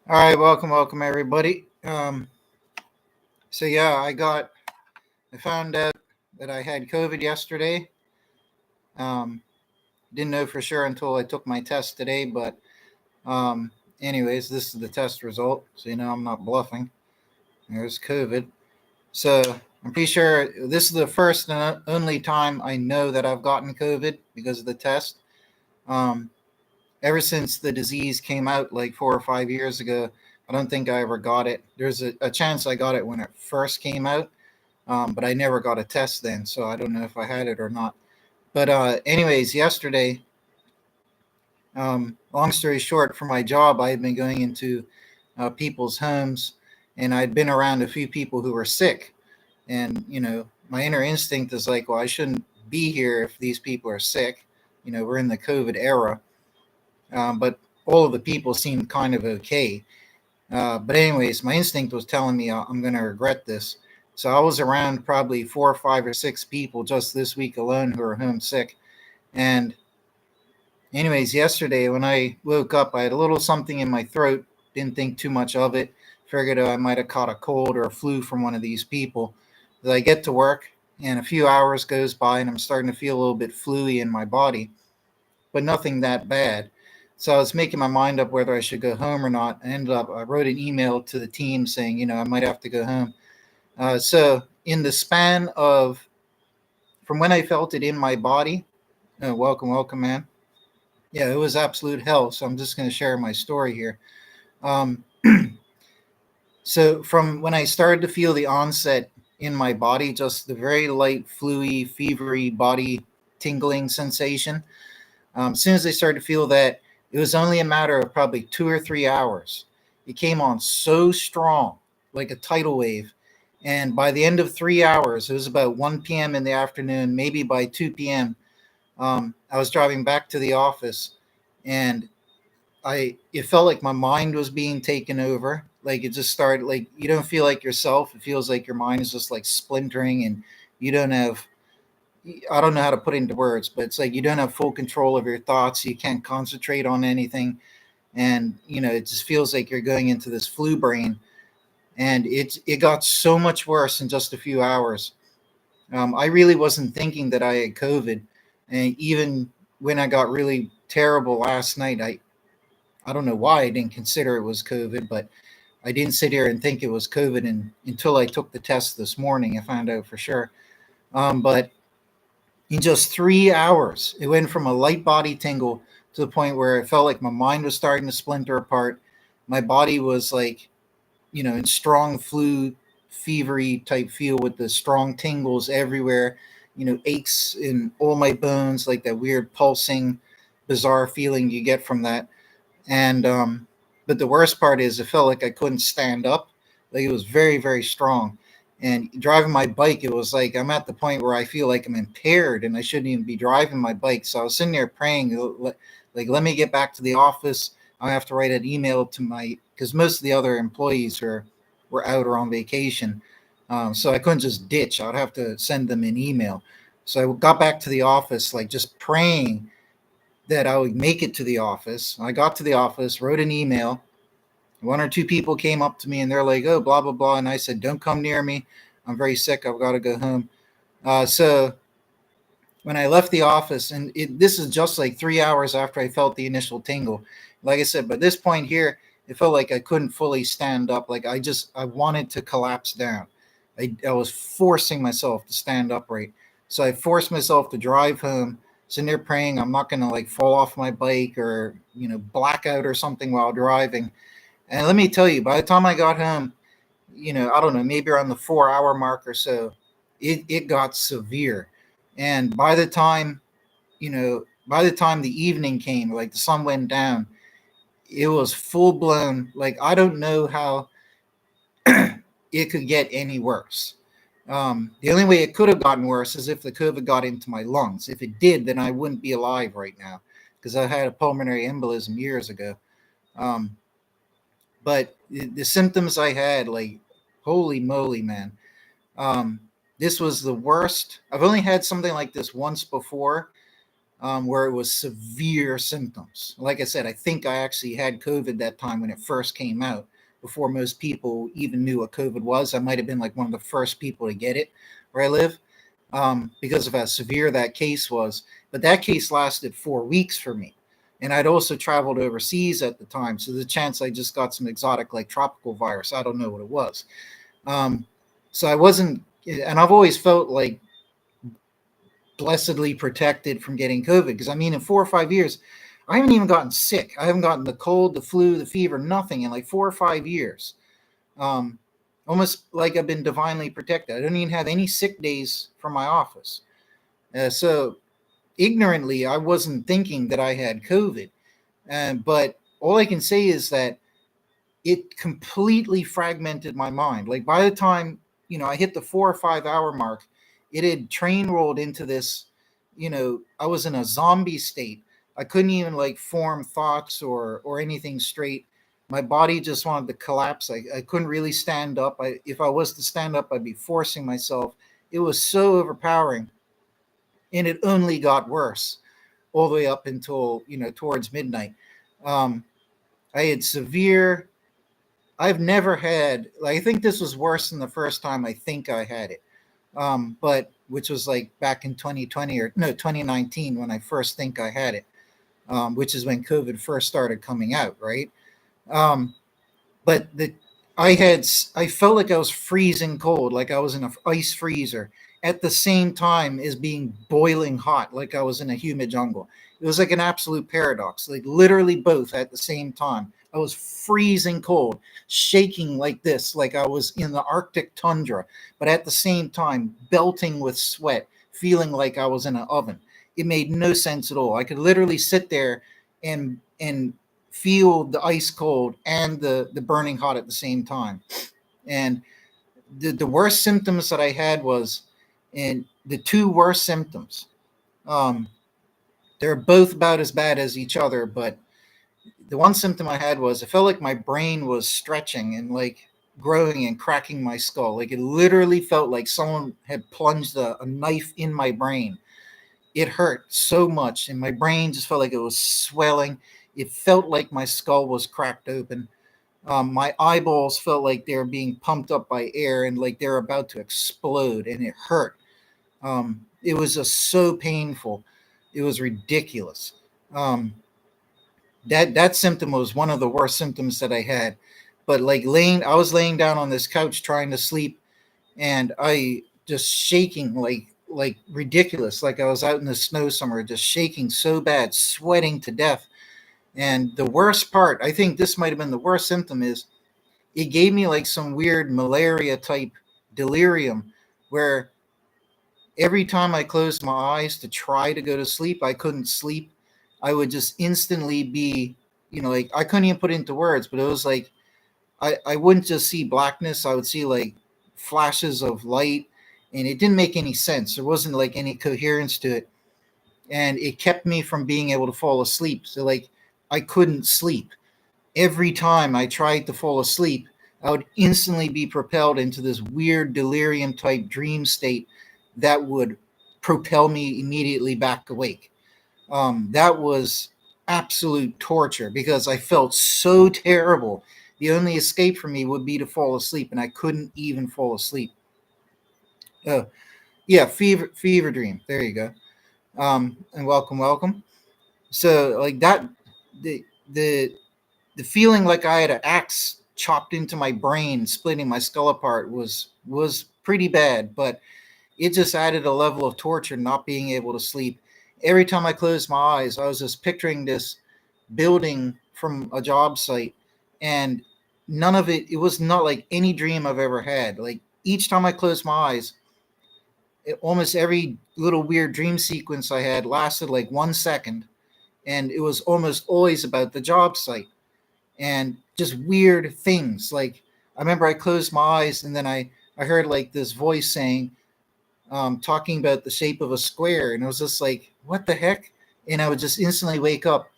All right, welcome everybody. I found out that I had COVID yesterday. Um, didn't know for sure until I took my test today, but um, anyways, this is the test result, so I'm not bluffing. There's COVID. So I'm pretty sure this is the first and only time I know that I've gotten COVID because of the test. Um, Ever since the disease came out like 4 or 5 years ago, I don't think I ever got it. There's a chance I got it when it first came out, but I never got a test then, so I don't know if I had it or not. But anyways, yesterday, long story short, for my job, I had been going into people's homes, and I'd been around a few people who were sick, and my inner instinct is like, well, I shouldn't be here if these people are sick. We're in the COVID era, but all of the people seemed kind of okay. But anyways, my instinct was telling me I'm going to regret this. So I was around probably 4 or 5 or 6 people just this week alone who are homesick. And anyways, yesterday when I woke up, I had a little something in my throat. Didn't think too much of it. Figured I might have caught a cold or a flu from one of these people. But I get to work, and a few hours goes by, and I'm starting to feel a little bit fluey in my body, but nothing that bad. So I was making my mind up whether I should go home or not. I wrote an email to the team saying, I might have to go home. So in the span of from when I felt it in my body, welcome, man. Yeah, it was absolute hell. So I'm just going to share my story here. Um, so from when I started to feel the onset in my body, just the very light, fluey, fevery body tingling sensation. As soon as I started to feel that, it was only a matter of probably 2 or 3 hours. It came on so strong, like a tidal wave. And by the end of 3 hours, it was about 1 p.m. in the afternoon, maybe by 2 p.m., I was driving back to the office, and it felt like my mind was being taken over. Like it just started, like you don't feel like yourself. It feels like your mind is just like splintering, and you don't have I don't know how to put it into words, but it's like you don't have full control of your thoughts. You can't concentrate on anything. And, it just feels like you're going into this flu brain. And it got so much worse in just a few hours. I really wasn't thinking that I had COVID. And even when I got really terrible last night, I don't know why I didn't consider it was COVID, but I didn't sit here and think it was COVID until I took the test this morning. I found out for sure. But in just 3 hours, it went from a light body tingle to the point where it felt like my mind was starting to splinter apart. My body was like, in strong flu, fevery type feel with the strong tingles everywhere, aches in all my bones, like that weird pulsing, bizarre feeling you get from that. And, but the worst part is it felt like I couldn't stand up. Like it was very, very strong. And driving my bike, it was like I'm at the point where I feel like I'm impaired and I shouldn't even be driving my bike. So I was sitting there praying, like, let me get back to the office. I have to write an email to because most of the other employees were out or on vacation. So I couldn't just ditch. I would have to send them an email. So I got back to the office, like just praying that I would make it to the office. I got to the office, wrote an email. One or two people came up to me and they're like, "Oh, blah blah blah," and I said, "Don't come near me. I'm very sick. I've got to go home." So when I left the office, and this is just like 3 hours after I felt the initial tingle. Like I said, by this point here, it felt like I couldn't fully stand up. Like I wanted to collapse down. I was forcing myself to stand upright. So I forced myself to drive home, sitting there praying I'm not going to like fall off my bike or, black out or something while driving. And let me tell you, by the time I got home, I don't know, maybe around the 4 hour mark or so, it got severe. And by the time the evening came, like the sun went down, it was full blown. Like, I don't know how it could get any worse. The only way it could have gotten worse is if the COVID got into my lungs. If it did, then I wouldn't be alive right now because I had a pulmonary embolism years ago. Um, but the symptoms I had, like, holy moly, man. Um, this was the worst. I've only had something like this once before, where it was severe symptoms. Like I said, I think I actually had COVID that time when it first came out, before most people even knew what COVID was. I might have been like one of the first people to get it where I live, because of how severe that case was. But that case lasted 4 weeks for me. And I'd also traveled overseas at the time. So there's a chance I just got some exotic, like tropical virus. I don't know what it was. Um, so I wasn't, and I've always felt like blessedly protected from getting COVID. Because I mean, in 4 or 5 years, I haven't even gotten sick. I haven't gotten the cold, the flu, the fever, nothing in like 4 or 5 years. Um, Almost like I've been divinely protected. I don't even have any sick days from my office. So ignorantly, I wasn't thinking that I had COVID. But all I can say is that it completely fragmented my mind. Like by the time, I hit the 4 or 5 hour mark, it had train rolled into this, I was in a zombie state. I couldn't even like form thoughts or anything straight. My body just wanted to collapse. I couldn't really stand up. If I was to stand up, I'd be forcing myself. It was so overpowering. And it only got worse all the way up until, towards midnight. Um, I had severe I've never had, like, I think this was worse than the first time I think I had it. But which was like back in 2020, or no, 2019, when I first think I had it, which is when COVID first started coming out, right? Um, but I felt like I was freezing cold, like I was in an ice freezer, at the same time as being boiling hot, like I was in a humid jungle. It was like an absolute paradox, like literally both at the same time. I was freezing cold, shaking like this, like I was in the Arctic tundra, but at the same time belting with sweat, feeling like I was in an oven. It made no sense at all. I could literally sit there and feel the ice cold and the burning hot at the same time. And the worst symptoms that I had was, and the two worst symptoms, um, they're both about as bad as each other, but the one symptom I had was, I felt like my brain was stretching and like growing and cracking my skull. Like it literally felt like someone had plunged a knife in my brain. It hurt so much, and my brain just felt like it was swelling. It felt like my skull was cracked open. My eyeballs felt like they were being pumped up by air and like they were about to explode, and it hurt. It was just so painful. It was ridiculous. Um, that symptom was one of the worst symptoms that I had. But like I was laying down on this couch trying to sleep, and I just shaking like ridiculous, like I was out in the snow somewhere, just shaking so bad, sweating to death. And the worst part, I think this might have been the worst symptom, is it gave me like some weird malaria type delirium, where every time I closed my eyes to try to go to sleep, I couldn't sleep. I would just instantly be, like I couldn't even put it into words, but it was like I wouldn't just see blackness. I would see like flashes of light, and it didn't make any sense. There wasn't like any coherence to it. And it kept me from being able to fall asleep. So like I couldn't sleep. Every time I tried to fall asleep, I would instantly be propelled into this weird delirium type dream state that would propel me immediately back awake. That was absolute torture because I felt so terrible. The only escape for me would be to fall asleep, and I couldn't even fall asleep. Oh, yeah, fever dream. There you go. And welcome, welcome. So like that, the the the feeling like I had an axe chopped into my brain, splitting my skull apart, was pretty bad. But it just added a level of torture not being able to sleep. Every time I closed my eyes, I was just picturing this building from a job site, and none of it was not like any dream I've ever had. Like each time I closed my eyes, almost every little weird dream sequence I had lasted like 1 second, and it was almost always about the job site and just weird things. Like I remember I closed my eyes, and then I heard like this voice saying, talking about the shape of a square, and it was just like, what the heck? And I would just instantly wake up.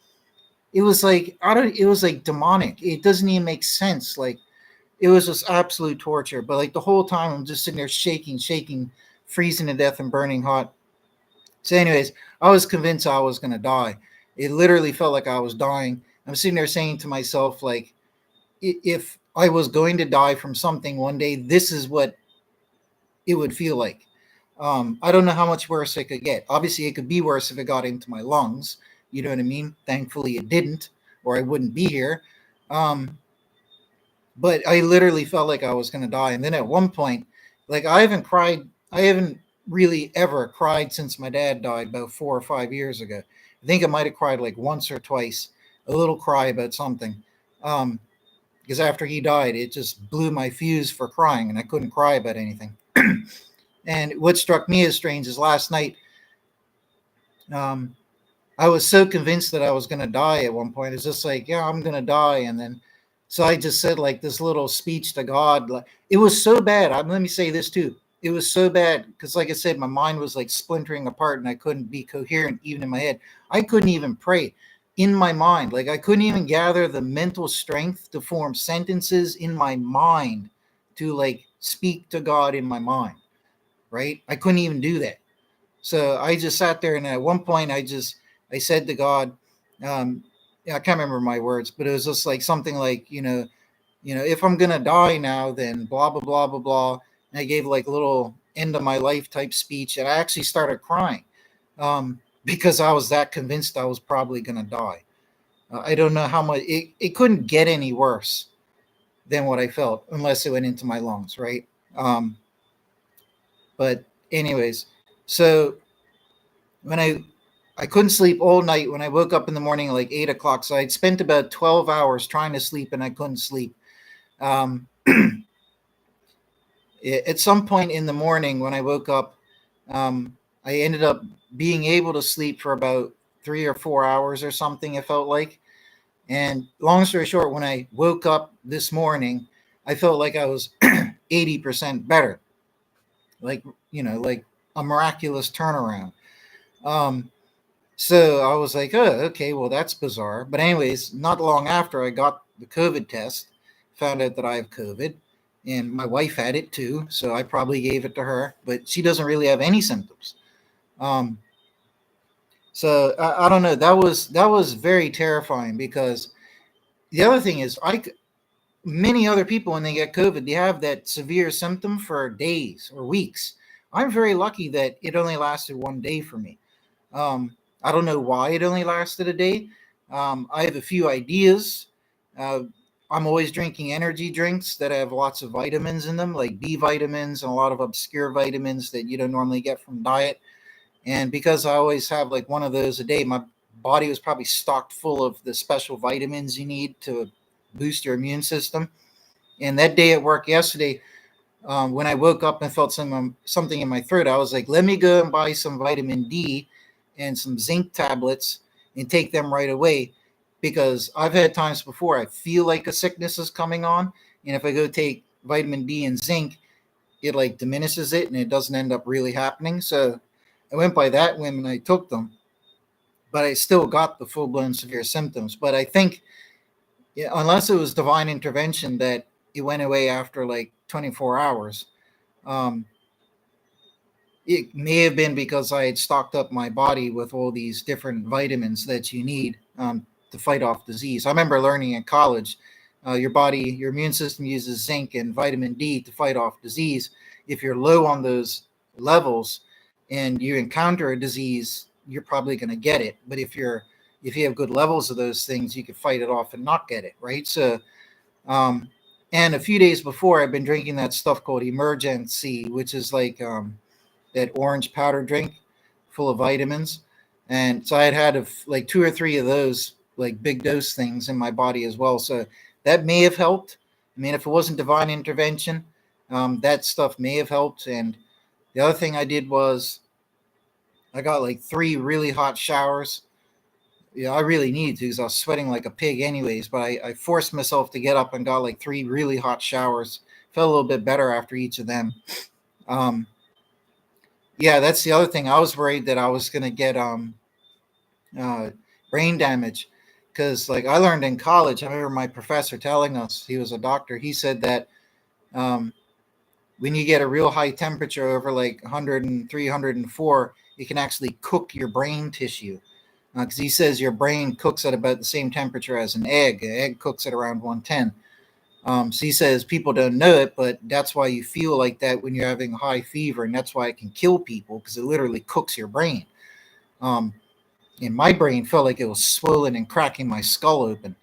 It was like I don't. It was like demonic. It doesn't even make sense. Like it was just absolute torture. But like the whole time, I'm just sitting there shaking, shaking, freezing to death, and burning hot. So, anyways, I was convinced I was going to die. It literally felt like I was dying. I'm sitting there saying to myself, like, if I was going to die from something one day, this is what it would feel like. I don't know how much worse it could get. Obviously, it could be worse if it got into my lungs. You know what I mean? Thankfully, it didn't, or I wouldn't be here. Um, but I literally felt like I was going to die. And then at one point, like I haven't cried, I haven't really ever cried since my dad died about 4 or 5 years ago. I think I might have cried like once or twice, a little cry about something. Um, because after he died, it just blew my fuse for crying, and I couldn't cry about anything. And what struck me as strange is last night, um, I was so convinced that I was going to die at one point. It's just like, yeah, I'm going to die. And then, so I just said like this little speech to God. Like, it was so bad. Let me say this too. It was so bad because, like I said, my mind was like splintering apart and I couldn't be coherent even in my head. I couldn't even pray in my mind. Like, I couldn't even gather the mental strength to form sentences in my mind to like speak to God in my mind. Right. I couldn't even do that. So I just sat there, and at one point, I said to God, yeah, I can't remember my words, but it was just like something like, if I'm gonna die now, then blah blah blah blah blah. And I gave like a little end of my life type speech, and I actually started crying because I was that convinced I was probably gonna die. I don't know how much it couldn't get any worse than what I felt unless it went into my lungs, right? Um, but anyways, so when I couldn't sleep all night. When I woke up in the morning at like 8 o'clock, so I'd spent about 12 hours trying to sleep and I couldn't sleep. Um, at some point in the morning when I woke up, I ended up being able to sleep for about 3 or 4 hours or something. It felt like, and long story short, when I woke up this morning, I felt like I was 80% better, like like a miraculous turnaround. Um, So I was like, oh, okay, well, that's bizarre. But, anyways, not long after I got the COVID test, found out that I have COVID, and my wife had it too. So I probably gave it to her, but she doesn't really have any symptoms. Um, so I don't know. That was very terrifying because the other thing is, many other people when they get COVID, they have that severe symptom for days or weeks. I'm very lucky that it only lasted one day for me. I don't know why it only lasted a day. I have a few ideas. Uh, I'm always drinking energy drinks that have lots of vitamins in them, like B vitamins and a lot of obscure vitamins that you don't normally get from diet. And because I always have like one of those a day, my body was probably stocked full of the special vitamins you need to boost your immune system. And that day at work yesterday, when I woke up and felt something in my throat, I was like, let me go and buy some vitamin D and some zinc tablets and take them right away. Because I've had times before I feel like a sickness is coming on. And if I go take vitamin D and zinc, it like diminishes it and it doesn't end up really happening. So I went by that whim and I took them. But I still got the full blown severe symptoms. But I think, yeah, unless it was divine intervention that it went away after like 24 hours, um, it may have been because I had stocked up my body with all these different vitamins that you need to fight off disease. I remember learning in college, your immune system uses zinc and vitamin D to fight off disease. If you're low on those levels and you encounter a disease, you're probably going to get it. But if you have good levels of those things, you can fight it off and not get it, right? So, um, and a few days before, I've been drinking that stuff called Emergency, which is like that orange powder drink full of vitamins. And so I had like two or three of those like big dose things in my body as well. So that may have helped. I mean, if it wasn't divine intervention, that stuff may have helped. And the other thing I did was I got like 3 really hot showers. Yeah, I really needed to because I was sweating like a pig anyways. But I forced myself to get up and got like 3 really hot showers. Felt a little bit better after each of them. Um, yeah, that's the other thing. I was worried that I was going to get uh, brain damage because, like, I learned in college. I remember my professor telling us, he was a doctor. He said that um, when you get a real high temperature over like 103, 104, it can actually cook your brain tissue. Because he says your brain cooks at about the same temperature as an egg. An egg cooks at around 110. So he says people don't know it, but that's why you feel like that when you're having a high fever, and that's why it can kill people because it literally cooks your brain. Um, and my brain felt like it was swollen and cracking my skull open.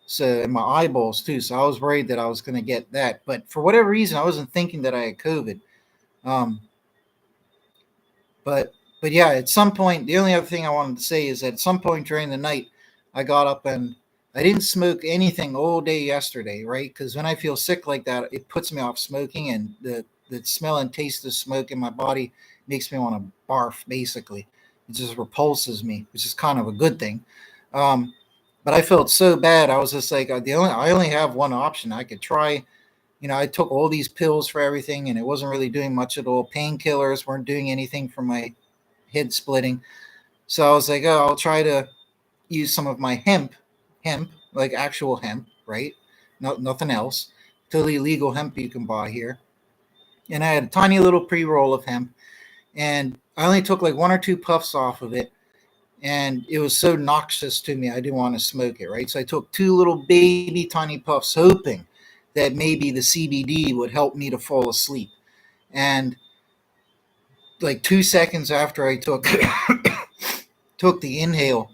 So, and my eyeballs too. So I was worried that I was going to get that. But for whatever reason, I wasn't thinking that I had COVID. Um, but but yeah, at some point, the only other thing I wanted to say is that at some point during the night, I got up and I didn't smoke anything all day yesterday, right? Because when I feel sick like that, it puts me off smoking, and the smell and taste of smoke in my body makes me want to barf. Basically, it just repulses me, which is kind of a good thing. Um, but I felt so bad. I was just like, I only have one option. I could try. I took all these pills for everything, and it wasn't really doing much at all. Painkillers weren't doing anything for my head splitting. So I was like, oh, I'll try to use some of my hemp, like actual hemp, right? No, nothing else. Totally legal hemp you can buy here. And I had a tiny little pre roll of hemp, and I only took like one or two puffs off of it, and it was so noxious to me, I didn't want to smoke it, right? So I took two little baby tiny puffs, hoping that maybe the CBD would help me to fall asleep. And like 2 seconds after I took the inhale,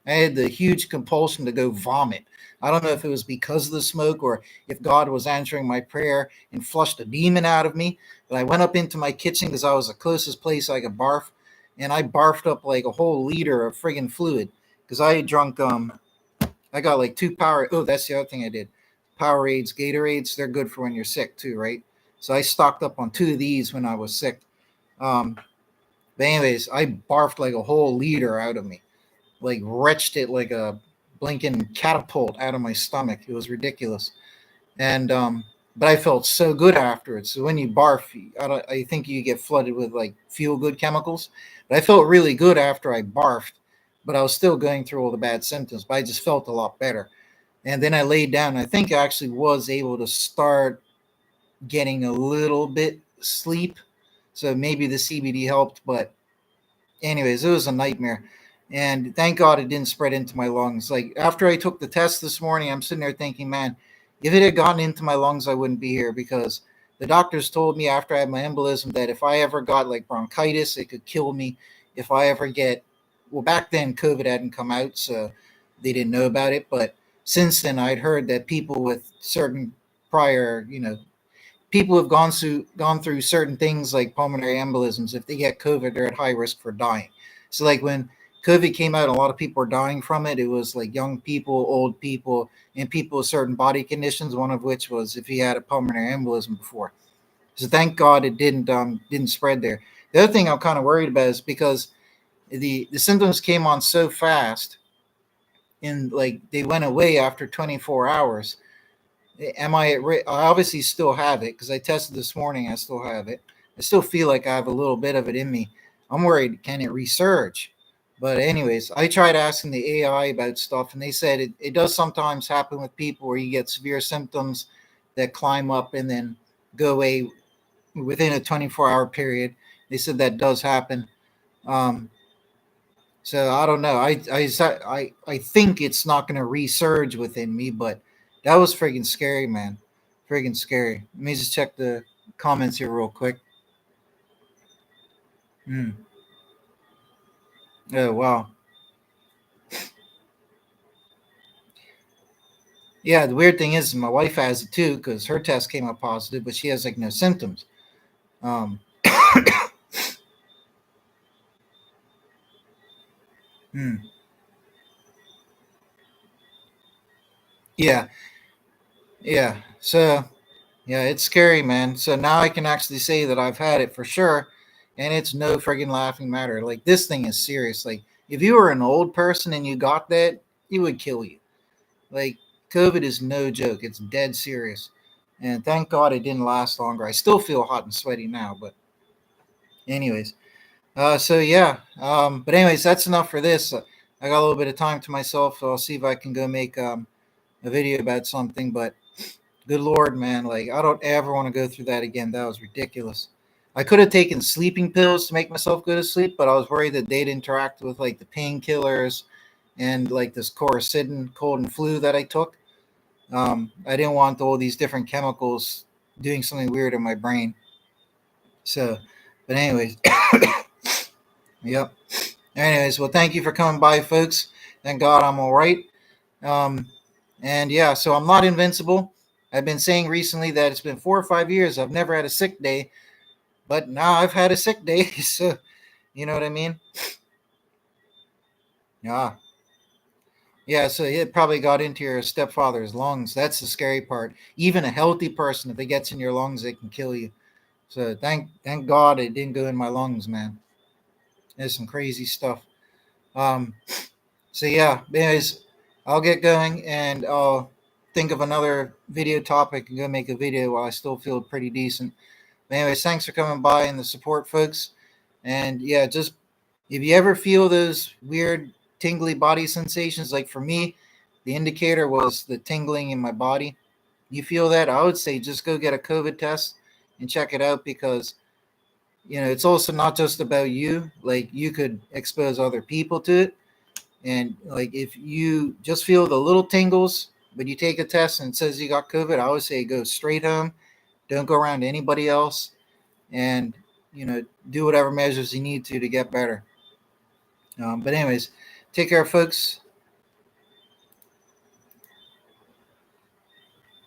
I had the huge compulsion to go vomit. I don't know if it was because of the smoke or if God was answering my prayer and flushed a demon out of me. But I went up into my kitchen because I was the closest place I could barf, and I barfed up like a whole liter of friggin' fluid because I had drunk. I got like two power. Oh, that's the other thing I did. Powerades, Gatorades. They're good for when you're sick too, right? So I stocked up on two of these when I was sick. Um, but anyways, I barfed like a whole liter out of me, like retched it like a blinking catapult out of my stomach. It was ridiculous. And but I felt so good afterwards. So when you barf, I think you get flooded with like feel good chemicals. But I felt really good after I barfed, but I was still going through all the bad symptoms. But I just felt a lot better. And then I laid down. I think I actually was able to start getting a little bit sleep. So maybe the CBD helped, but anyways, it was a nightmare. And thank God it didn't spread into my lungs. Like after I took the test this morning, I'm sitting there thinking, man, if it had gotten into my lungs, I wouldn't be here because the doctors told me after I had my embolism that if I ever got like bronchitis, it could kill me. If I ever get, well, back then COVID hadn't come out, so they didn't know about it. But since then, I'd heard that people with certain prior, people have gone through certain things like pulmonary embolisms. If they get COVID, they're at high risk for dying. So like when COVID came out, a lot of people were dying from it. It was like young people, old people, and people with certain body conditions. One of which was if he had a pulmonary embolism before. So thank God it didn't spread there. The other thing I'm kind of worried about is because the symptoms came on so fast, and like they went away after 24 hours. Am I at risk? I obviously still have it because I tested this morning. I still have it. I still feel like I have a little bit of it in me. I'm worried, can it resurge? But anyways, I tried asking the AI about stuff, and they said it does sometimes happen with people where you get severe symptoms that climb up and then go away within a 24-hour period. They said that does happen. Um, so I don't know. I think it's not going to resurge within me, but that was freaking scary, man. Freaking scary. Let me just check the comments here real quick. Hmm. Oh wow. Yeah. The weird thing is, my wife has it too because her test came up positive, but she has like no symptoms. Um. Hmm. Yeah. Yeah. So yeah, it's scary, man. So now I can actually say that I've had it for sure, and it's no friggin' laughing matter. Like this thing is serious. Like if you were an old person and you got that, it would kill you. Like COVID is no joke. It's dead serious. And thank God it didn't last longer. I still feel hot and sweaty now, but anyways. So yeah. But anyways, that's enough for this. I got a little bit of time to myself, so I'll see if I can go make a video about something. But Good Lord, man. Like, I don't ever want to go through that again. That was ridiculous. I could have taken sleeping pills to make myself go to sleep, but I was worried that they'd interact with like the painkillers and like this Coricidin cold and flu that I took. I didn't want all these different chemicals doing something weird in my brain. So, but anyways, yep. Anyways, well, thank you for coming by, folks. Thank God I'm all right. Um, and yeah, so I'm not invincible. I've been saying recently that it's been 4 or 5 years. I've never had a sick day, but now I've had a sick day. So, you know what I mean? Yeah. Yeah, so it probably got into your stepfather's lungs. That's the scary part. Even a healthy person, if it gets in your lungs, it can kill you. So thank God it didn't go in my lungs, man. There's some crazy stuff. Um, so yeah, anyways, I'll get going and I'll think of another video topic and go make a video while I still feel pretty decent. But anyways, thanks for coming by and the support, folks. And yeah, just if you ever feel those weird tingly body sensations, like for me, the indicator was the tingling in my body. You feel that? I would say just go get a COVID test and check it out because it's also not just about you. Like you could expose other people to it. And like if you just feel the little tingles, but you take a test and it says you got COVID, I would say go straight home. Don't go around to anybody else, and do whatever measures you need to get better. But anyways, take care, folks.